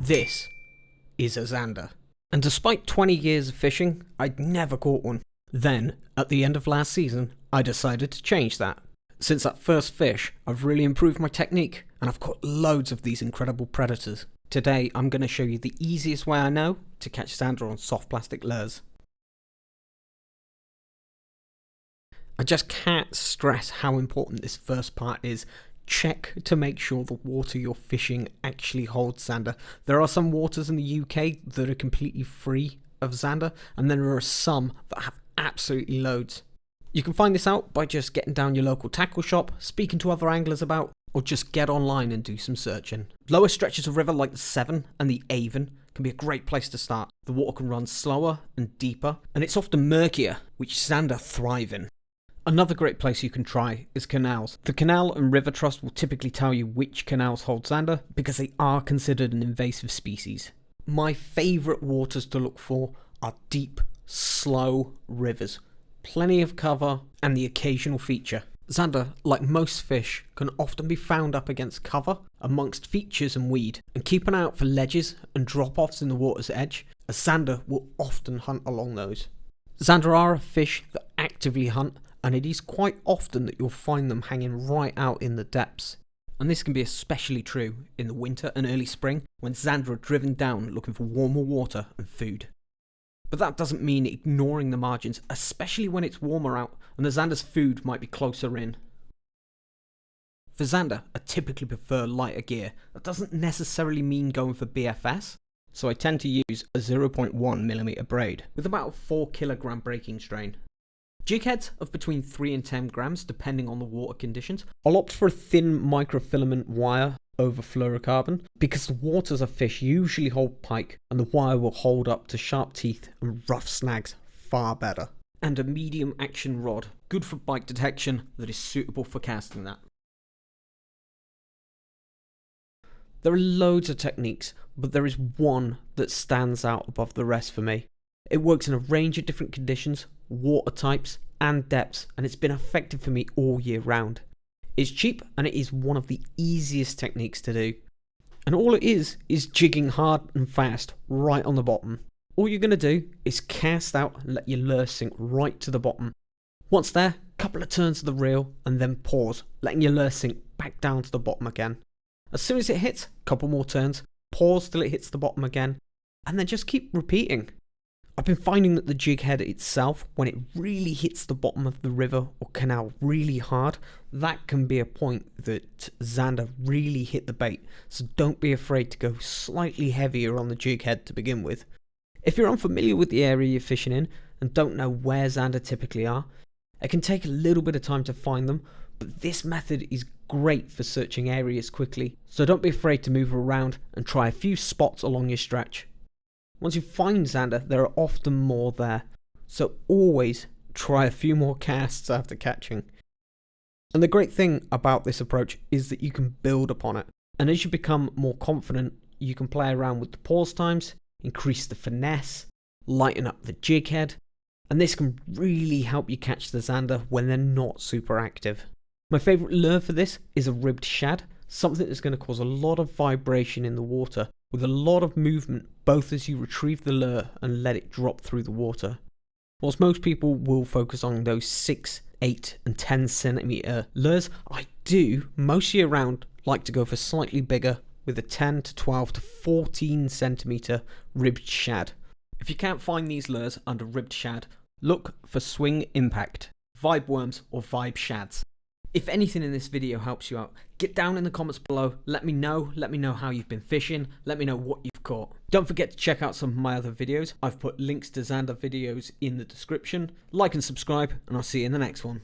This is a Zander. And despite 20 years of fishing, I'd never caught one. Then, at the end of last season, I decided to change that. Since that first fish, I've really improved my technique, and I've caught loads of these incredible predators. Today, I'm going to show you the easiest way I know to catch Zander on soft plastic lures. I just can't stress how important this first part is. Check to make sure the water you're fishing actually holds Zander. There are some waters in the UK that are completely free of Zander, and then there are some that have absolutely loads. You can find this out by just getting down your local tackle shop, speaking to other anglers about, or just get online and do some searching. Lower stretches of river like the Severn and the Avon can be a great place to start. The water can run slower and deeper, and it's often murkier, which Zander thrive in. Another great place you can try is canals. The Canal and River Trust will typically tell you which canals hold Zander because they are considered an invasive species. My favourite waters to look for are deep, slow rivers. Plenty of cover and the occasional feature. Zander, like most fish, can often be found up against cover, amongst features and weed, and keep an eye out for ledges and drop-offs in the water's edge, as Zander will often hunt along those. Zander are a fish that actively hunt, and it is quite often that you'll find them hanging right out in the depths. And this can be especially true in the winter and early spring when Zander are driven down looking for warmer water and food. But that doesn't mean ignoring the margins, especially when it's warmer out and the Zander's food might be closer in. For Zander, I typically prefer lighter gear. That doesn't necessarily mean going for BFS, so I tend to use a 0.1mm braid with about a 4 kilogram breaking strain. Jig heads of between 3 and 10 grams depending on the water conditions. I'll opt for a thin microfilament wire over fluorocarbon because the waters of fish usually hold pike and the wire will hold up to sharp teeth and rough snags far better. And a medium action rod, good for bite detection, that is suitable for casting that. There are loads of techniques, but there is one that stands out above the rest for me. It works in a range of different conditions, water types and depths, and it's been effective for me all year round. It's cheap and it is one of the easiest techniques to do. And all it is jigging hard and fast right on the bottom. All you're going to do is cast out and let your lure sink right to the bottom. Once there, couple of turns of the reel and then pause, letting your lure sink back down to the bottom again. As soon as it hits, couple more turns, pause till it hits the bottom again, and then just keep repeating. I've been finding that the jig head itself, when it really hits the bottom of the river or canal really hard, that can be a point that Zander really hit the bait, so don't be afraid to go slightly heavier on the jig head to begin with. If you're unfamiliar with the area you're fishing in and don't know where Zander typically are, it can take a little bit of time to find them, but this method is great for searching areas quickly, so don't be afraid to move around and try a few spots along your stretch. Once you find Zander, there are often more there, so always try a few more casts after catching. And the great thing about this approach is that you can build upon it, and as you become more confident, you can play around with the pause times, increase the finesse, lighten up the jig head, and this can really help you catch the Zander when they're not super active. My favourite lure for this is a ribbed shad, something that's going to cause a lot of vibration in the water, with a lot of movement both as you retrieve the lure and let it drop through the water. Whilst most people will focus on those 6, 8 and 10 centimetre lures, I do, most year round, like to go for slightly bigger with a 10 to 12 to 14 centimetre ribbed shad. If you can't find these lures under ribbed shad, look for swing impact, vibe worms or vibe shads. If anything in this video helps you out, get down in the comments below, let me know how you've been fishing, let me know what you've caught. Don't forget to check out some of my other videos. I've put links to Zander videos in the description. Like and subscribe, and I'll see you in the next one.